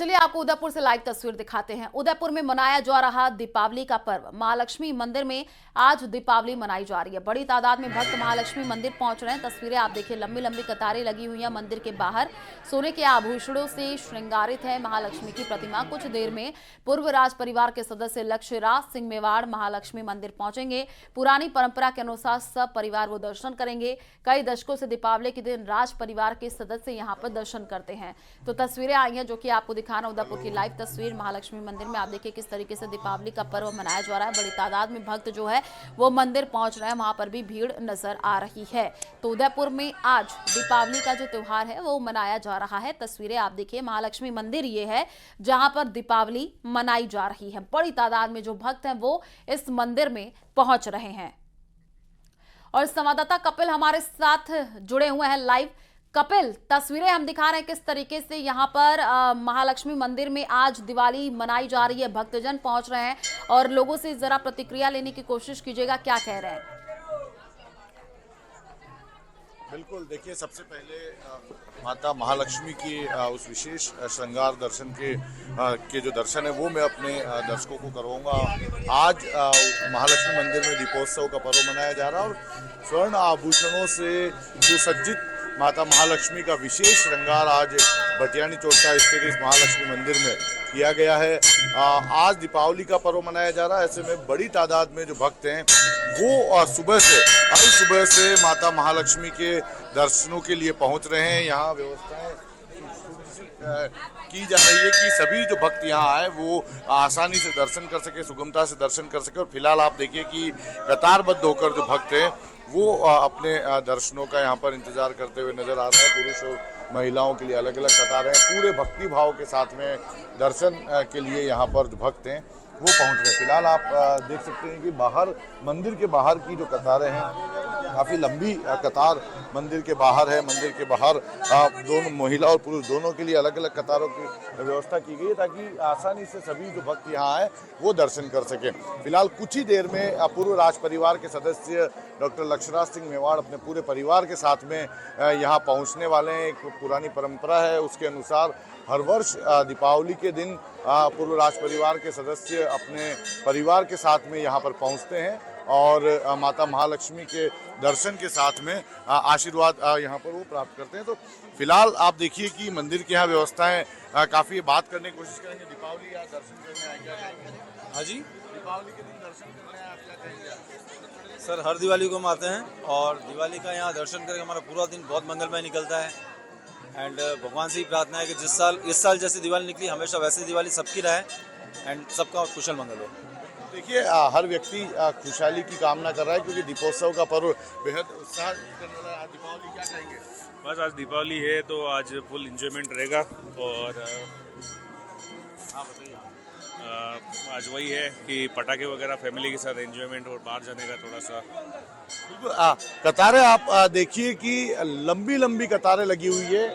और चलिए आपको उदयपुर से लाइव तस्वीर दिखाते हैं। उदयपुर में मनाया जा रहा दीपावली का पर्व। महालक्ष्मी मंदिर में आज दीपावली मनाई जा रही है। बड़ी तादाद में भक्त महालक्ष्मी मंदिर पहुंच रहे हैं। तस्वीरें आप देखिए, लंबी लंबी कतारें लगी हुई हैं मंदिर के बाहर। सोने के आभूषणों से श्रृंगारित है महालक्ष्मी की प्रतिमा। कुछ देर में पूर्व राज परिवार के सदस्य लक्ष्य राज सिंह मेवाड़ महालक्ष्मी मंदिर पहुंचेंगे। पुरानी परंपरा के अनुसार सब परिवार वो दर्शन करेंगे। कई दशकों से दीपावली के दिन राज परिवार के सदस्य यहाँ पर दर्शन करते हैं। तो तस्वीरें आई हैं जो कि आपको दिखाना उदयपुर की लाइव तस्वीर। महालक्ष्मी मंदिर में आप देखिए किस तरीके से दीपावली का पर्व मनाया जा रहा है। बड़ी तादाद में भक्त जो है वो मंदिर पहुंच रहे हैं। वहां पर भी भीड़ नजर आ रही है। तो उदयपुर में आज दीपावली का जो त्योहार है वो मनाया जा रहा है। तस्वीरें आप देखिए, महालक्ष्मी मंदिर ये है जहां पर दीपावली मनाई जा रही है। बड़ी तादाद में जो भक्त हैं वो इस मंदिर में पहुंच रहे हैं। और संवाददाता कपिल हमारे साथ जुड़े हुए हैं लाइव। कपिल, तस्वीरें हम दिखा रहे हैं किस तरीके से यहाँ पर महालक्ष्मी मंदिर में आज दिवाली मनाई जा रही है। भक्तजन पहुंच रहे हैं और लोगों से जरा प्रतिक्रिया लेने की कोशिश कीजिएगा, क्या कह रहे हैं? बिल्कुल, देखिए सबसे पहले माता महालक्ष्मी की उस विशेष श्रृंगार दर्शन के जो दर्शन है वो मैं अपने दर्शकों को करवाऊंगा। आज महालक्ष्मी मंदिर में दीपोत्सव का पर्व मनाया जा रहा है और स्वर्ण आभूषणों से सुसज्जित माता महालक्ष्मी का विशेष श्रृंगार आज भटियानी चौटा स्थित इस महालक्ष्मी मंदिर में किया गया है। आज दीपावली का पर्व मनाया जा रहा है। ऐसे में बड़ी तादाद में जो भक्त हैं वो सुबह से माता महालक्ष्मी के दर्शनों के लिए पहुंच रहे हैं। यहाँ व्यवस्थाएं की जा रही है कि सभी जो भक्त यहाँ आए वो आसानी से दर्शन कर सके, सुगमता से दर्शन कर सके। और फिलहाल आप देखिए कि कतारबद्ध होकर जो भक्त हैं वो अपने दर्शनों का यहाँ पर इंतजार करते हुए नजर आ रहे हैं। पुरुष और महिलाओं के लिए अलग अलग कतारें पूरे भक्ति भाव के साथ में दर्शन के लिए यहाँ पर जो भक्त हैं वो पहुँच रहे हैं। फिलहाल आप देख सकते हैं कि बाहर मंदिर के बाहर की जो कतारें हैं, काफ़ी लंबी कतार मंदिर के बाहर है। मंदिर के बाहर दोनों महिला और पुरुष दोनों के लिए अलग अलग कतारों की व्यवस्था की गई है ताकि आसानी से सभी जो भक्त यहाँ आए वो दर्शन कर सकें। फिलहाल कुछ ही देर में पूर्व राज परिवार के सदस्य डॉक्टर लक्ष्यराज सिंह मेवाड़ अपने पूरे परिवार के साथ में यहाँ पहुँचने वाले हैं। एक पुरानी परंपरा है, उसके अनुसार हर वर्ष दीपावली के दिन पूर्व राज परिवार के सदस्य अपने परिवार के साथ में यहाँ पर पहुँचते हैं और माता महालक्ष्मी के दर्शन के साथ में आशीर्वाद यहाँ पर वो प्राप्त करते हैं। तो फिलहाल आप देखिए कि मंदिर की यहाँ व्यवस्थाएं काफ़ी बात करने की कोशिश करेंगे। दीपावली या दर्शन करने आए, क्या कहेंगे? हाँ जी, दीपावली के दिन दर्शन करने आए, आप क्या कहेंगे? सर हर दिवाली को हम आते हैं और दिवाली का यहाँ दर्शन करके हमारा पूरा दिन बहुत मंगलमय निकलता है। एंड भगवान से ही प्रार्थना है कि इस साल जैसे दिवाली निकली हमेशा वैसे दिवाली सबकी रहे एंड सबका कुशल मंगल हो। देखिए हर व्यक्ति खुशहाली की कामना कर रहा है क्योंकि दीपोत्सव का पर्व बेहद उत्साह करने वाला है। दीपावली क्या कहेंगे? बस आज दीपावली है तो आज फुल एंजॉयमेंट रहेगा और हाँ बताइए। आज वही है कि पटाखे वगैरह फैमिली के साथ एंजॉयमेंट और बाहर जाने का थोड़ा सा। बिल्कुल कतारें आप देखिए कि लंबी लंबी कतारें लगी हुई है।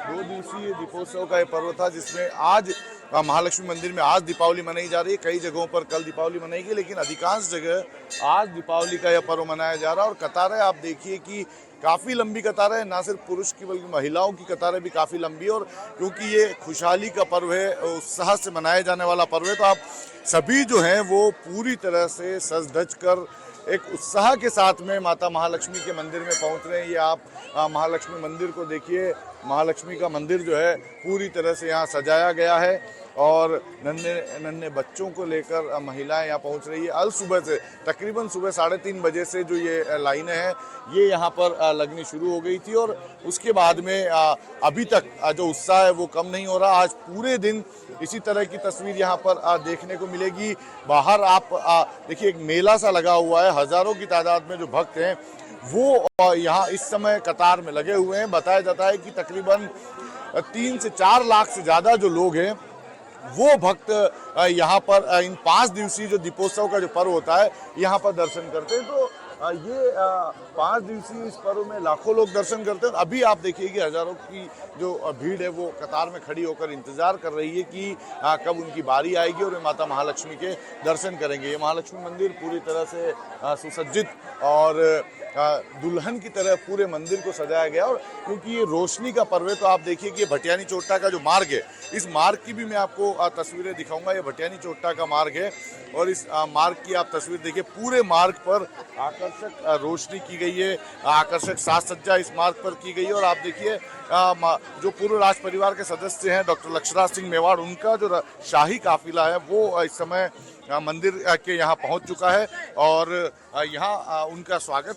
2 दिवसीय दीपोत्सव का ये पर्व था जिसमें आज महालक्ष्मी मंदिर में आज दीपावली मनाई जा रही है। कई जगहों पर कल दीपावली मनाएगी लेकिन अधिकांश जगह आज दीपावली का यह पर्व मनाया जा रहा है। और कतारें आप देखिए कि काफ़ी लंबी कतारें, ना सिर्फ पुरुष की बल्कि महिलाओं की कतारें भी काफ़ी लंबी। और क्योंकि ये खुशहाली का पर्व है, उत्साह से मनाए जाने वाला पर्व है, तो आप सभी जो हैं वो पूरी तरह से सज धज कर एक उत्साह के साथ में माता महालक्ष्मी के मंदिर में पहुंच रहे हैं। ये आप महालक्ष्मी मंदिर को देखिए। महालक्ष्मी का मंदिर जो है पूरी तरह से यहाँ सजाया गया है और नन्हे नन्हे बच्चों को लेकर महिलाएं यहाँ पहुँच रही है। अल सुबह से तकरीबन सुबह 3:30 बजे से जो ये लाइनें हैं ये यहाँ पर लगनी शुरू हो गई थी और उसके बाद में अभी तक जो उत्साह है वो कम नहीं हो रहा। आज पूरे दिन इसी तरह की तस्वीर यहाँ पर देखने को मिलेगी। बाहर आप देखिए एक मेला सा लगा हुआ है। हजारों की तादाद में जो भक्त हैं वो यहाँ इस समय कतार में लगे हुए हैं। बताया जाता है कि तकरीबन 3 से 4 लाख से ज़्यादा जो लोग हैं वो भक्त यहाँ पर इन 5 दिवसीय जो दीपोत्सव का जो पर्व होता है यहाँ पर दर्शन करते हैं। तो ये 5 दिवसीय इस पर्व में लाखों लोग दर्शन करते हैं। अभी आप देखिए कि हजारों की जो भीड़ है वो कतार में खड़ी होकर इंतजार कर रही है कि कब उनकी बारी आएगी और वे माता महालक्ष्मी के दर्शन करेंगे। ये महालक्ष्मी मंदिर पूरी तरह से सुसज्जित और दुल्हन की तरह पूरे मंदिर को सजाया गया। और क्योंकि ये रोशनी का पर्व है तो आप देखिए कि ये भटियानी चोट्टा का जो मार्ग है, इस मार्ग की भी मैं आपको तस्वीरें दिखाऊंगा। ये भटियानी चोट्टा का मार्ग है और इस मार्ग की आप तस्वीर देखिए। पूरे मार्ग पर आकर्षक रोशनी की गई है, आकर्षक साज सज्जा इस मार्ग पर की गई है। और आप देखिए जो पूर्व राज परिवार के सदस्य हैं डॉक्टर लक्षराज सिंह मेवाड़, उनका जो शाही काफिला है वो इस समय मंदिर के यहाँ पहुँच चुका है। और यहाँ उनका स्वागत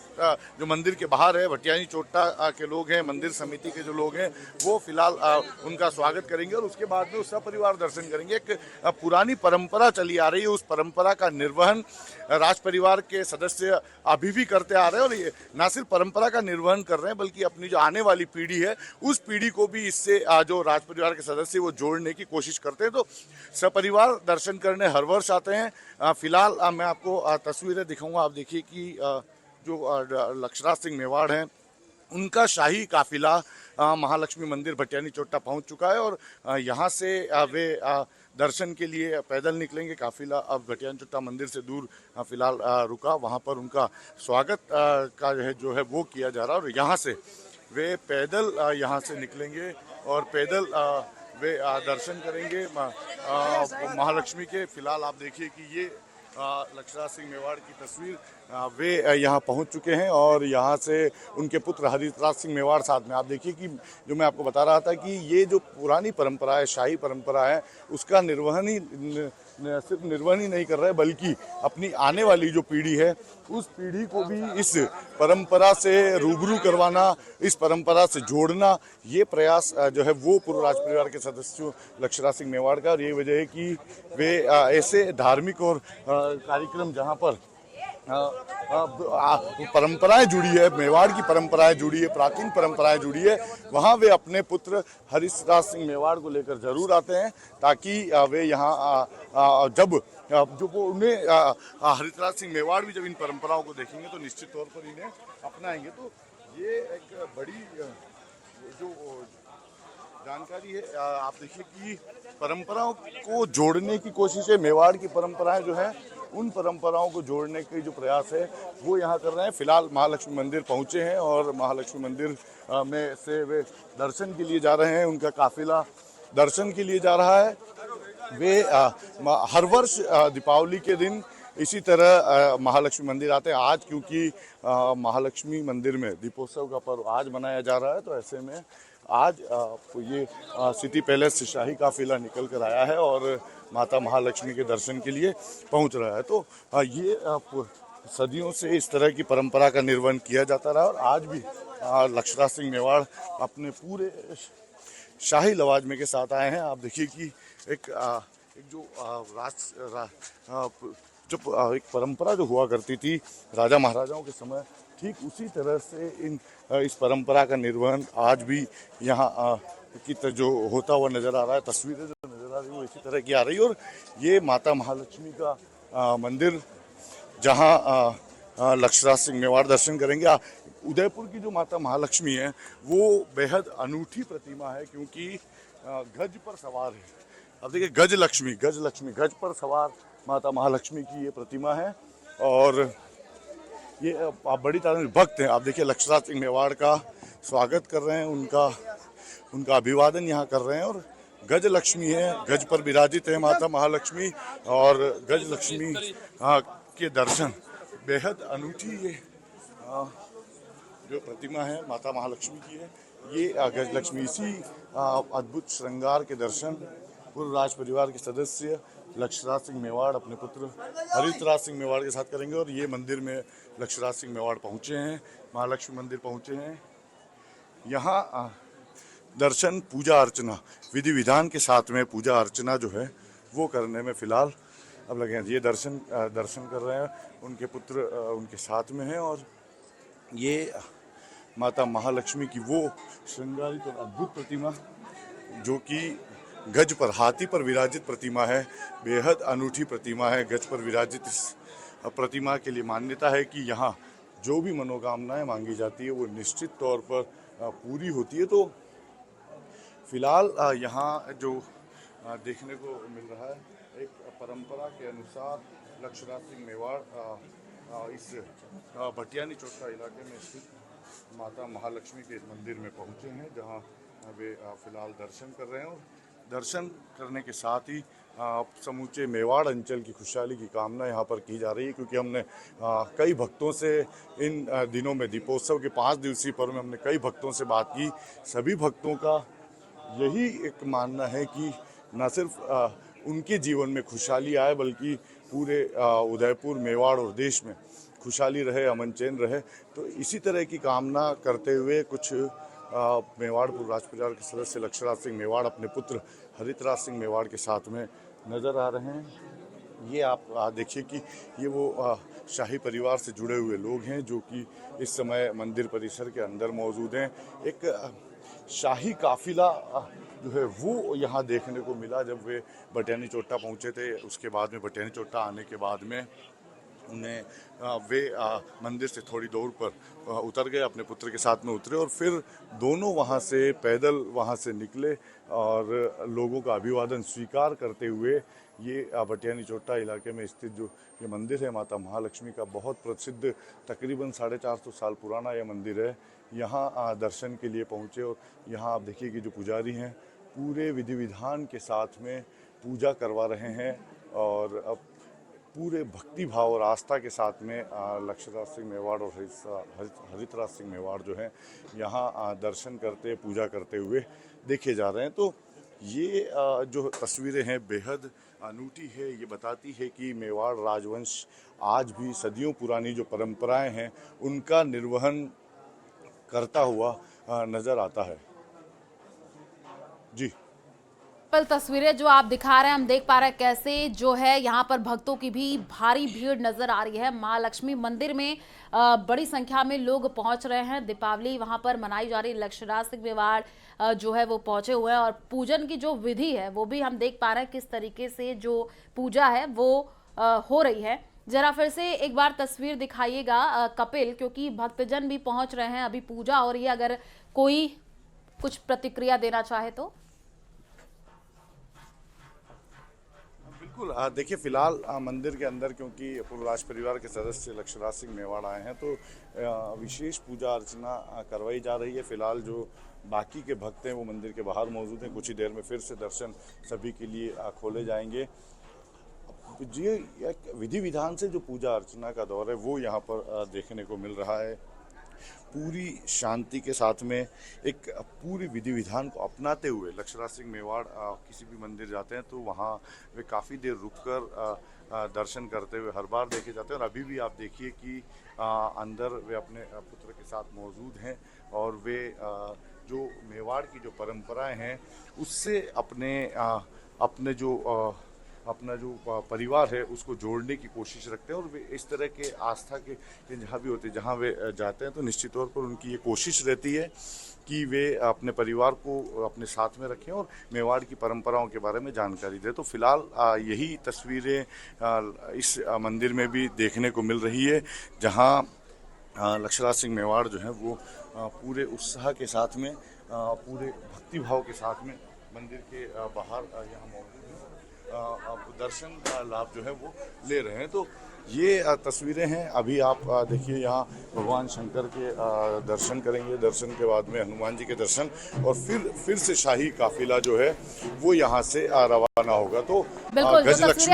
जो मंदिर के बाहर है, भटियानी चोट्टा के लोग हैं, मंदिर समिति के जो लोग हैं वो फिलहाल उनका स्वागत करेंगे और उसके बाद में सपरिवार दर्शन करेंगे। एक पुरानी परंपरा चली आ रही है, उस परंपरा का निर्वहन राज परिवार के सदस्य अभी भी करते आ रहे हैं। और ये न सिर्फ परंपरा का निर्वहन कर रहे हैं बल्कि अपनी जो आने वाली पीढ़ी है उस पीढ़ी को भी इससे जो राज परिवार के सदस्य वो जोड़ने की कोशिश करते हैं। तो सपरिवार दर्शन करने हर वर्ष आते हैं। फिलहाल मैं आपको तस्वीरें दिखाऊंगा। आप देखिए कि जो लक्षराज सिंह मेवाड़ हैं उनका शाही काफिला महालक्ष्मी मंदिर भटियानी चोट्टा पहुंच चुका है। और यहाँ से वे दर्शन के लिए पैदल निकलेंगे। काफिला अब भटियानी चोट्टा मंदिर से दूर फिलहाल रुका, वहाँ पर उनका स्वागत का जो है वो किया जा रहा है। और यहाँ से वे पैदल यहाँ से निकलेंगे और पैदल वे दर्शन करेंगे महालक्ष्मी के। फिलहाल आप देखिए कि ये लक्षराज सिंह मेवाड़ की तस्वीर, वे यहाँ पहुँच चुके हैं और यहाँ से उनके पुत्र हरिराज सिंह मेवाड़ साथ में। आप देखिए कि जो मैं आपको बता रहा था कि ये जो पुरानी परंपरा है, शाही परंपरा है, उसका सिर्फ निर्वहन ही नहीं कर रहे बल्कि अपनी आने वाली जो पीढ़ी है उस पीढ़ी को भी इस परंपरा से रूबरू करवाना, इस परंपरा से जोड़ना, ये प्रयास जो है वो पूर्व राज परिवार के सदस्यों लक्षराज सिंह मेवाड़ का। और ये वजह है कि वे ऐसे धार्मिक और कार्यक्रम जहाँ पर परंपराएं जुड़ी है, मेवाड़ की परंपराएं जुड़ी है, प्राचीन परंपराएं जुड़ी है, वहाँ वे अपने पुत्र हरिराज सिंह मेवाड़ को लेकर जरूर आते हैं ताकि वे यहाँ जब जो वो उन्हें हरिराज सिंह मेवाड़ भी जब इन परंपराओं को देखेंगे तो निश्चित तौर पर इन्हें अपनाएंगे। तो ये एक बड़ी जो जानकारी है। आप देखिए कि परंपराओं को जोड़ने की कोशिश है। मेवाड़ की परंपराएं जो है उन परंपराओं को जोड़ने के जो प्रयास है वो यहाँ कर रहे हैं। फिलहाल महालक्ष्मी मंदिर पहुँचे हैं और महालक्ष्मी मंदिर में से वे दर्शन के लिए जा रहे हैं। उनका काफिला दर्शन के लिए जा रहा है। वे हर वर्ष दीपावली के दिन इसी तरह महालक्ष्मी मंदिर आते हैं। आज क्योंकि महालक्ष्मी मंदिर में दीपोत्सव का पर्व आज मनाया जा रहा है तो ऐसे में आज ये सिटी पैलेस से शाही काफिला निकल कर आया है और माता महालक्ष्मी के दर्शन के लिए पहुंच रहा है। तो ये सदियों से इस तरह की परंपरा का निर्वहन किया जाता रहा और आज भी लक्षराज सिंह मेवाड़ अपने पूरे शाही लवाजमे के साथ आए हैं। आप देखिए कि एक जो एक परंपरा जो हुआ करती थी राजा महाराजाओं के समय, ठीक उसी तरह से इस परंपरा का निर्वहन आज भी यहाँ की जो होता हुआ नजर आ रहा है। तस्वीरें जो नजर आ रही है वो इसी तरह की आ रही है। और ये माता महालक्ष्मी का मंदिर जहाँ लक्षराज सिंह मेवाड़ दर्शन करेंगे। उदयपुर की जो माता महालक्ष्मी है वो बेहद अनूठी प्रतिमा है क्योंकि गज पर सवार है। अब देखिए गज पर सवार माता महालक्ष्मी की ये प्रतिमा है और ये आप बड़ी तादाद में भक्त हैं। आप देखिए लक्षराज सिंह मेवाड़ का स्वागत कर रहे हैं, उनका अभिवादन यहाँ कर रहे हैं। और गज लक्ष्मी है, गज पर विराजित है माता महालक्ष्मी और गज लक्ष्मी के दर्शन बेहद अनूठी ये जो प्रतिमा है माता महालक्ष्मी की है। ये गज लक्ष्मी इसी अद्भुत श्रृंगार के दर्शन पूर्व राज परिवार के सदस्य लक्षराज सिंह मेवाड़ अपने पुत्र हरिराज सिंह मेवाड़ के साथ करेंगे। और ये मंदिर में लक्षराज सिंह मेवाड़ पहुँचे हैं, महालक्ष्मी मंदिर पहुँचे हैं। यहाँ दर्शन पूजा अर्चना विधि विधान के साथ में पूजा अर्चना जो है वो करने में फिलहाल अब लगे हैं। ये दर्शन कर रहे हैं, उनके पुत्र उनके साथ में हैं। और ये माता महालक्ष्मी की वो श्रृंगारित और अद्भुत प्रतिमा जो कि गज पर हाथी पर विराजित प्रतिमा है, बेहद अनूठी प्रतिमा है। गज पर विराजित इस प्रतिमा के लिए मान्यता है कि यहाँ जो भी मनोकामनाएं मांगी जाती है वो निश्चित तौर पर पूरी होती है। तो फिलहाल यहाँ जो देखने को मिल रहा है एक परंपरा के अनुसार लक्षराज सिंह मेवाड़ इस भटियानी चोटा इलाके में स्थित माता महालक्ष्मी के मंदिर में पहुंचे हैं, जहां वे फिलहाल दर्शन कर रहे हैं। और दर्शन करने के साथ ही समूचे मेवाड़ अंचल की खुशहाली की कामना यहाँ पर की जा रही है, क्योंकि हमने कई भक्तों से इन दिनों में दीपोत्सव के 5 दिवसीय पर्व में हमने कई भक्तों से बात की। सभी भक्तों का यही एक मानना है कि न सिर्फ उनके जीवन में खुशहाली आए, बल्कि पूरे उदयपुर, मेवाड़ और देश में खुशहाली रहे, अमन चैन रहे। तो इसी तरह की कामना करते हुए कुछ मेवाड़ पूर्व राज परिवार के सदस्य लक्षराज सिंह मेवाड़ अपने पुत्र हरितराज सिंह मेवाड़ के साथ में नज़र आ रहे हैं। ये आप देखिए कि ये वो शाही परिवार से जुड़े हुए लोग हैं जो कि इस समय मंदिर परिसर के अंदर मौजूद हैं। एक शाही काफिला जो है वो यहाँ देखने को मिला जब वे भटियानी चोटा पहुँचे थे। उसके बाद में भटियानी चोटा आने के बाद में उन्हें वे मंदिर से थोड़ी दूर पर उतर गए, अपने पुत्र के साथ में उतरे और फिर दोनों वहाँ से पैदल वहाँ से निकले और लोगों का अभिवादन स्वीकार करते हुए ये भटियानी चोटा इलाके में स्थित जो ये मंदिर है माता महालक्ष्मी का, बहुत प्रसिद्ध, तकरीबन 450 साल पुराना यह मंदिर है, यहाँ दर्शन के लिए पहुँचे। और यहाँ आप देखिए कि जो पुजारी हैं पूरे विधि विधान के साथ में पूजा करवा रहे हैं और अब पूरे भक्ति भाव और आस्था के साथ में लक्षराज सिंह मेवाड़ और हरितराज सिंह मेवाड़ जो हैं यहाँ दर्शन करते, पूजा करते हुए देखे जा रहे हैं। तो ये जो तस्वीरें हैं बेहद अनूठी है। ये बताती है कि मेवाड़ राजवंश आज भी सदियों पुरानी जो परंपराएं हैं उनका निर्वहन करता हुआ नज़र आता है। जी, तस्वीरें जो आप दिखा रहे हैं, हम देख पा रहे हैं कैसे जो है यहाँ पर भक्तों की भी भारी भीड़ नजर आ रही है। महालक्ष्मी मंदिर में बड़ी संख्या में लोग पहुंच रहे हैं। दीपावली वहां पर मनाई जा रही है। लक्षराज सिंह मेवाड़ जो है वो पहुंचे हुए हैं और पूजन की जो विधि है वो भी हम देख पा रहे हैं किस तरीके से जो पूजा है वो हो रही है। जरा फिर से एक बार तस्वीर दिखाइएगा कपिल, क्योंकि भक्तजन भी पहुंच रहे हैं, अभी पूजा हो रही है। अगर कोई कुछ प्रतिक्रिया देना चाहे तो। बिल्कुल, देखिए फिलहाल मंदिर के अंदर क्योंकि पूर्व राज परिवार के सदस्य लक्षराज सिंह मेवाड़ आए हैं तो विशेष पूजा अर्चना करवाई जा रही है। फिलहाल जो बाकी के भक्त हैं वो मंदिर के बाहर मौजूद हैं। कुछ ही देर में फिर से दर्शन सभी के लिए खोले जाएंगे। ये एक विधि विधान से जो पूजा अर्चना का दौर है वो यहाँ पर देखने को मिल रहा है। पूरी शांति के साथ में एक पूरी विधि विधान को अपनाते हुए लक्षराज सिंह मेवाड़ किसी भी मंदिर जाते हैं तो वहाँ वे काफ़ी देर रुककर दर्शन करते हुए हर बार देखे जाते हैं। और अभी भी आप देखिए कि अंदर वे अपने पुत्र के साथ मौजूद हैं और वे जो मेवाड़ की जो परंपराएं हैं उससे अपना जो परिवार है उसको जोड़ने की कोशिश रखते हैं। और वे इस तरह के आस्था के जहाँ भी होते हैं, जहाँ वे जाते हैं तो निश्चित तौर पर उनकी ये कोशिश रहती है कि वे अपने परिवार को अपने साथ में रखें और मेवाड़ की परंपराओं के बारे में जानकारी दें। तो फिलहाल यही तस्वीरें इस मंदिर में भी देखने को मिल रही है, जहाँ लक्षराज सिंह मेवाड़ जो है वो पूरे उत्साह के साथ में, पूरे भक्तिभाव के साथ में मंदिर के बाहर यहाँ मौजूद हैं, दर्शन का लाभ जो है वो ले रहे हैं। तो ये तस्वीरें हैं। अभी आप देखिए यहाँ भगवान शंकर के दर्शन करेंगे, दर्शन के बाद में हनुमान जी के दर्शन और फिर से शाही काफिला जो है वो यहाँ से रवाना होगा। तो बिल्कुल, जो गजलक्ष्मी